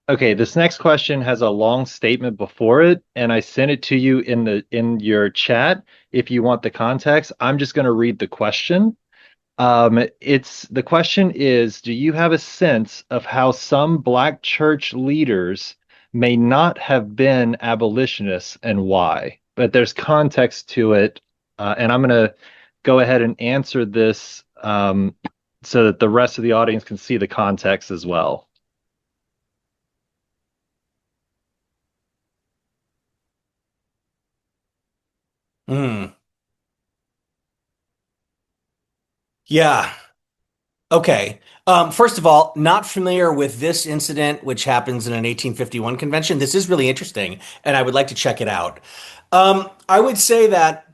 Okay, this next question has a long statement before it, and I sent it to you in your chat if you want the context. I'm just going to read the question. It's the question is, do you have a sense of how some Black church leaders may not have been abolitionists and why? But there's context to it, and I'm going to go ahead and answer this so that the rest of the audience can see the context as well. Hmm. Yeah. Okay. First of all, not familiar with this incident, which happens in an 1851 convention. This is really interesting, and I would like to check it out. I would say that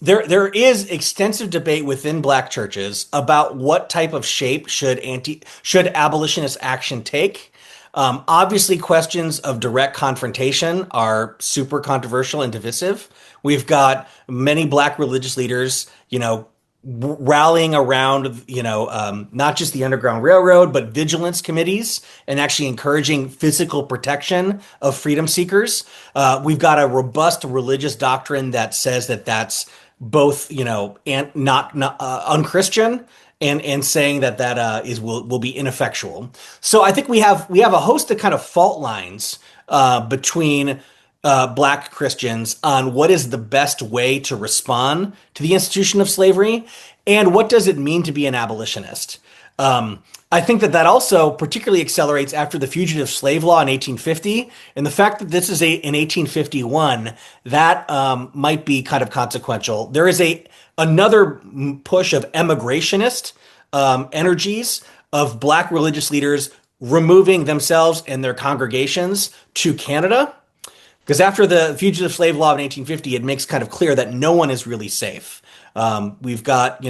there is extensive debate within Black churches about what type of shape should abolitionist action take. Obviously, questions of direct confrontation are super controversial and divisive. We've got many Black religious leaders, rallying around, not just the Underground Railroad, but vigilance committees and actually encouraging physical protection of freedom seekers. We've got a robust religious doctrine that says that that's both, and not unchristian and saying that is will be ineffectual. So I think we have a host of kind of fault lines between Black Christians on what is the best way to respond to the institution of slavery and what does it mean to be an abolitionist. I think that also particularly accelerates after the Fugitive Slave Law in 1850, and the fact that this is in 1851 that might be kind of consequential. There is another push of emigrationist energies of Black religious leaders removing themselves and their congregations to Canada. Because after the Fugitive Slave Law of 1850, it makes kind of clear that no one is really safe. We've got,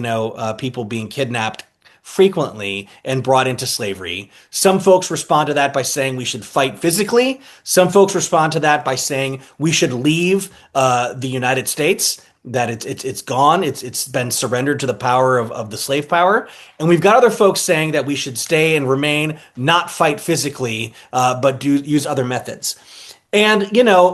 people being kidnapped frequently and brought into slavery. Some folks respond to that by saying we should fight physically. Some folks respond to that by saying we should leave the United States, that it's gone. It's been surrendered to the power of the slave power. And we've got other folks saying that we should stay and remain, not fight physically, but use other methods. And,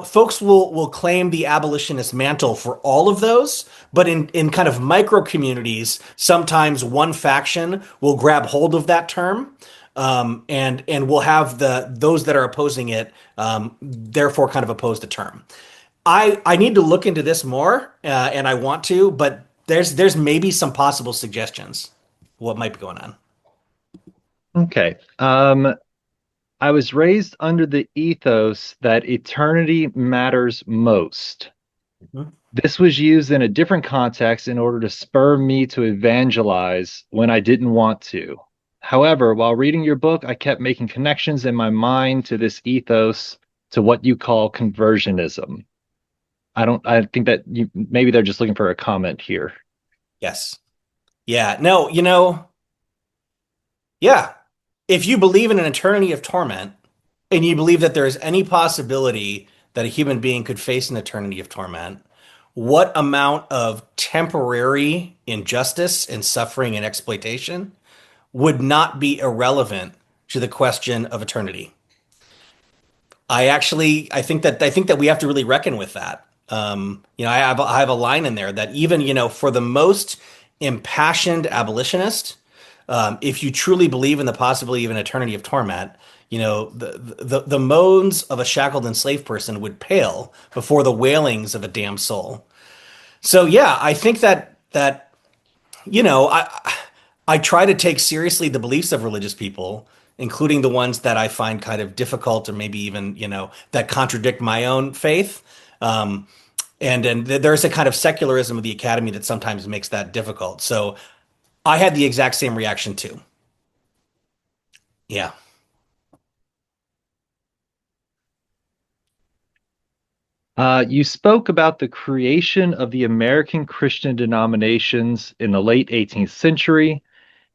folks will claim the abolitionist mantle for all of those, but in kind of micro communities, sometimes one faction will grab hold of that term, and will have those that are opposing it, therefore kind of oppose the term. I need to look into this more, and I want to, but there's maybe some possible suggestions what might be going on. Okay. I was raised under the ethos that eternity matters most. Mhm. This was used in a different context in order to spur me to evangelize when I didn't want to. However, while reading your book, I kept making connections in my mind to this ethos, to what you call conversionism. I think that maybe they're just looking for a comment here. Yes. Yeah. No, yeah. If you believe in an eternity of torment and you believe that there is any possibility that a human being could face an eternity of torment, what amount of temporary injustice and suffering and exploitation would not be irrelevant to the question of eternity? I think that we have to really reckon with that. I have a line in there that even, for the most impassioned abolitionist, if you truly believe in the possibility of an eternity of torment, the moans of a shackled enslaved person would pale before the wailings of a damned soul. So yeah, I think that you know, I I try to take seriously the beliefs of religious people, including the ones that I find kind of difficult or maybe even, that contradict my own faith. Um, and there's a kind of secularism of the academy that sometimes makes that difficult. So I had the exact same reaction too. Yeah. You spoke about the creation of the American Christian denominations in the late 18th century,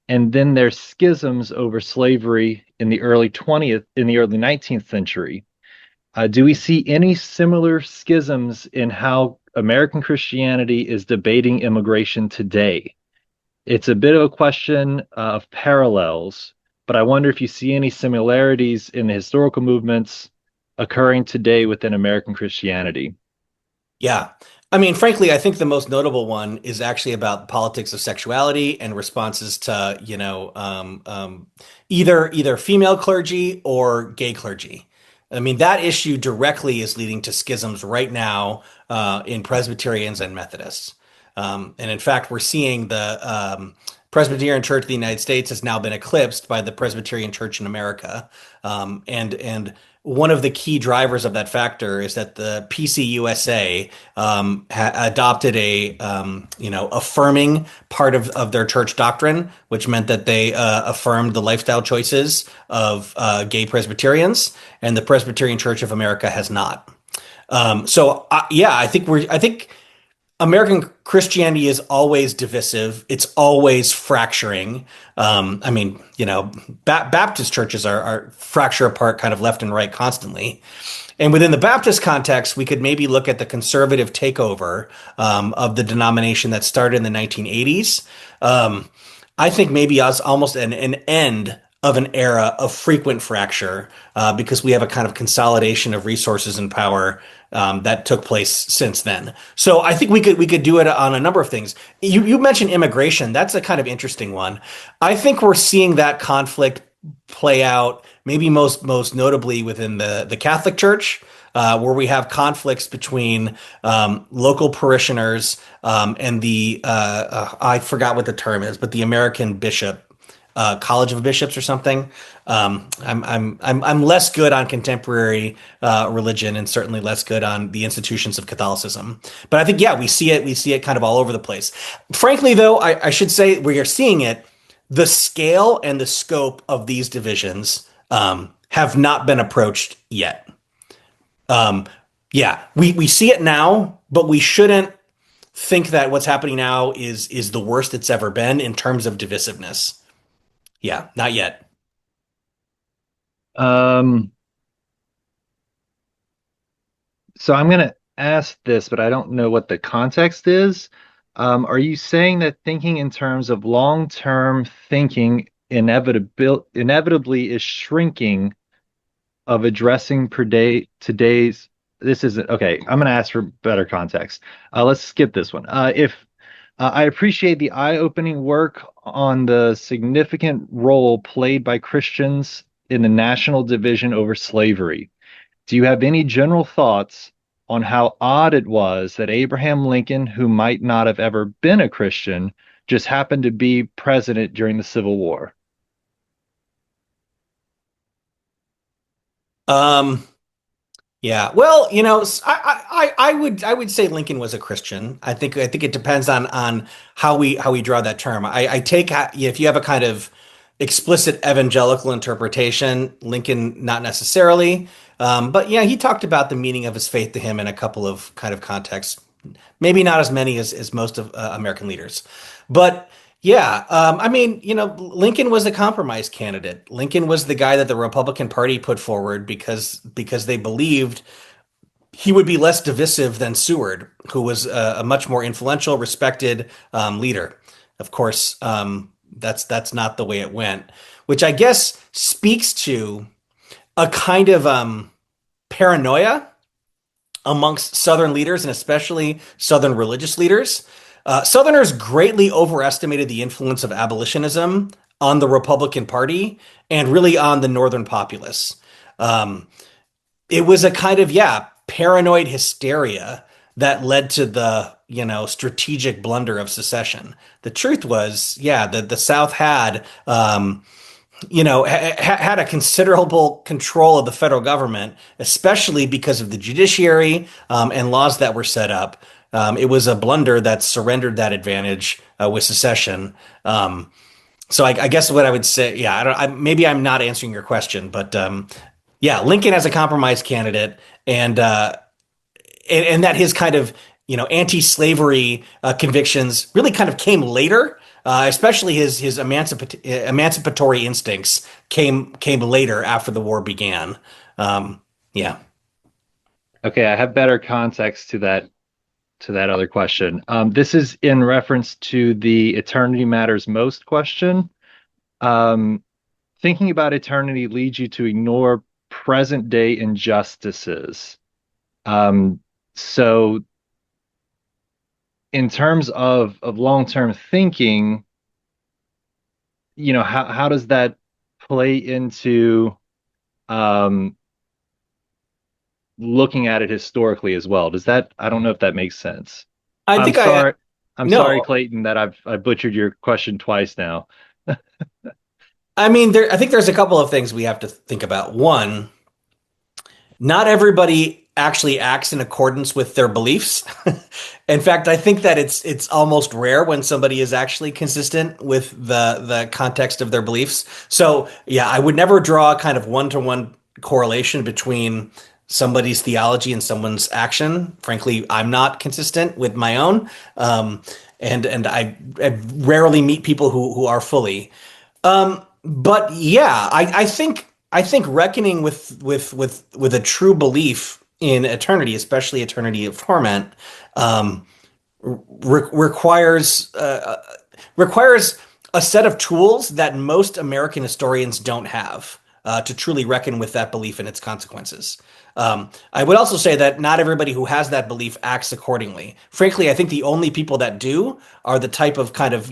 and then their schisms over slavery in the early 19th century. Do we see any similar schisms in how American Christianity is debating immigration today? It's a bit of a question of parallels. but I wonder if you see any similarities in the historical movements occurring today within American Christianity. Yeah. I mean, frankly, I think the most notable one is actually about politics of sexuality and responses to, either female clergy or gay clergy. I mean, that issue directly is leading to schisms right now in Presbyterians and Methodists. And in fact, we're seeing the Presbyterian Church of the United States has now been eclipsed by the Presbyterian Church in America. And one of the key drivers of that factor is that the PCUSA adopted a affirming part of their church doctrine, which meant that they affirmed the lifestyle choices of gay Presbyterians, and the Presbyterian Church of America has not. Yeah, I think American Christianity is always divisive. It's always fracturing. I mean, Baptist churches are fracture apart kind of left and right constantly. And within the Baptist context, we could maybe look at the conservative takeover of the denomination that started in the 1980s. I think maybe as almost an end of an era of frequent fracture because we have a kind of consolidation of resources and power that took place since then. So I think we could do it on a number of things. You mentioned immigration. That's a kind of interesting one. I think we're seeing that conflict play out maybe most notably within the Catholic Church. Where we have conflicts between local parishioners and the I forgot what the term is, but the American Bishop College of Bishops or something. I'm less good on contemporary religion and certainly less good on the institutions of Catholicism. But I think yeah, we see it kind of all over the place. Frankly, though, I should say we are seeing it. The scale and the scope of these divisions have not been approached yet. Yeah, we see it now, but we shouldn't think that what's happening now is the worst it's ever been in terms of divisiveness. Yeah, not yet. Um, so I'm going to ask this, but I don't know what the context is. Are you saying that thinking in terms of long-term thinking inevitably is shrinking of addressing today's this isn't okay. I'm going to ask for better context. Let's skip this one. If I appreciate the eye-opening work on the significant role played by Christians in the national division over slavery. Do you have any general thoughts on how odd it was that Abraham Lincoln, who might not have ever been a Christian, just happened to be president during the Civil War? Um, yeah. Well, I would say Lincoln was a Christian. I think it depends on how we draw that term. I take if you have a kind of explicit evangelical interpretation, Lincoln not necessarily. But yeah, he talked about the meaning of his faith to him in a couple of kind of contexts. Maybe not as many as most of American leaders. But yeah, I mean, Lincoln was a compromise candidate. Lincoln was the guy that the Republican Party put forward because they believed he would be less divisive than Seward, who was a much more influential, respected leader. Of course, that's not the way it went, which I guess speaks to a kind of paranoia amongst Southern leaders and especially Southern religious leaders. Southerners greatly overestimated the influence of abolitionism on the Republican Party and really on the Northern populace. Um, it was a kind of, yeah, paranoid hysteria that led to the, strategic blunder of secession. The truth was, yeah, the South had, had a considerable control of the federal government, especially because of the judiciary and laws that were set up. It was a blunder that surrendered that advantage with secession. So I guess what I would say, yeah, maybe I'm not answering your question, but yeah, Lincoln as a compromise candidate, and that his kind of anti-slavery convictions really kind of came later. Especially his emancipatory instincts came later after the war began. Yeah. Okay, I have better context to that other question. This is in reference to the eternity matters most question. Um, thinking about eternity leads you to ignore present day injustices. Um, so in terms of long-term thinking, how does that play into um, looking at it historically as well? I don't know if that makes sense. I I'm think I sorry. I'm sorry, no. Clayton, that I butchered your question twice now. I mean, I think there's a couple of things we have to think about. One, not everybody actually acts in accordance with their beliefs. In fact, I think that it's almost rare when somebody is actually consistent with the context of their beliefs. So, yeah, I would never draw a kind of one-to-one correlation between somebody's theology and someone's action. Frankly, I'm not consistent with my own. And I rarely meet people who are fully. But yeah, I think reckoning with a true belief in eternity, especially eternity of torment, um, requires a set of tools that most American historians don't have to truly reckon with that belief and its consequences. I would also say that not everybody who has that belief acts accordingly. Frankly, I think the only people that do are the type of kind of,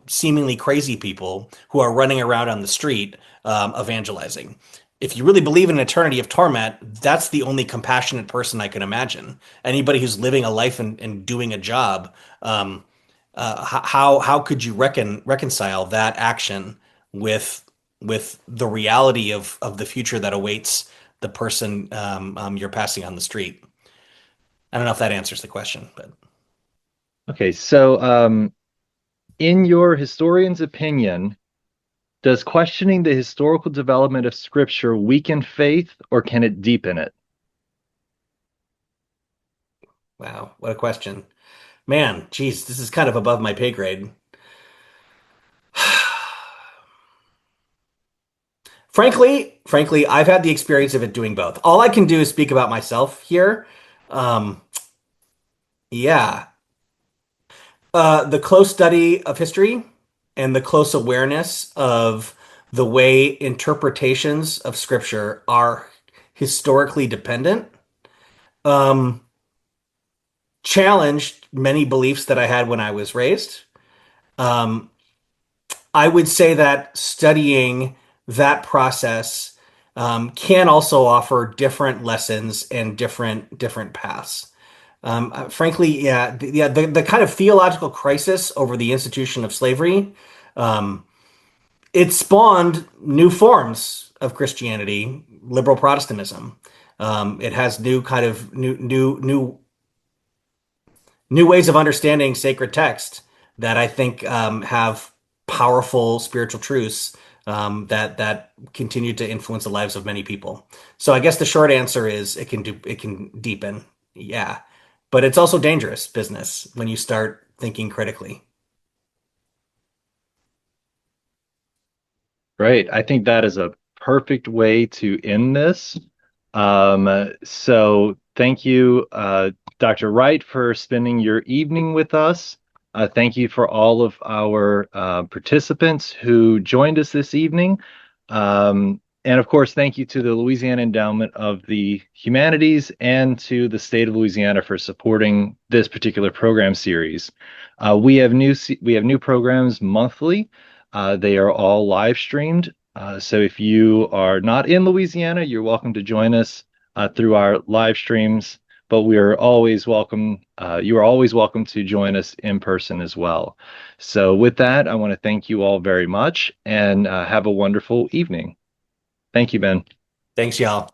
seemingly crazy people who are running around on the street evangelizing. If you really believe in an eternity of torment, that's the only compassionate person I can imagine. Anybody who's living a life and doing a job, how could you reconcile that action with the reality of the future that awaits the person you're passing on the street? I don't know if that answers the question, but Okay, so in your historian's opinion, does questioning the historical development of Scripture weaken faith or can it deepen it? wow, what a question. Man, geez, this is kind of above my pay grade. Frankly, I've had the experience of it doing both. All I can do is speak about myself here. Um, yeah, the close study of history and the close awareness of the way interpretations of scripture are historically dependent um, challenged many beliefs that I had when I was raised. Um, I would say that studying that process can also offer different lessons and different paths. Frankly, yeah, the kind of theological crisis over the institution of slavery, um, it spawned new forms of Christianity, liberal Protestantism. It has new kind of new ways of understanding sacred text that I think have powerful spiritual truths that continue to influence the lives of many people. So I guess the short answer is it can deepen, yeah, but it's also dangerous business when you start thinking critically. Great. I think that is a perfect way to end this. So thank you, Dr. Wright, for spending your evening with us. Thank you for all of our participants who joined us this evening. And of course, thank you to the Louisiana Endowment of the Humanities and to the state of Louisiana for supporting this particular program series. We have new programs monthly. They are all live streamed. So if you are not in Louisiana, you're welcome to join us through our live streams. But we are always welcome. You are always welcome to join us in person as well. So with that, I want to thank you all very much and have a wonderful evening. Thank you, Ben. Thanks, y'all.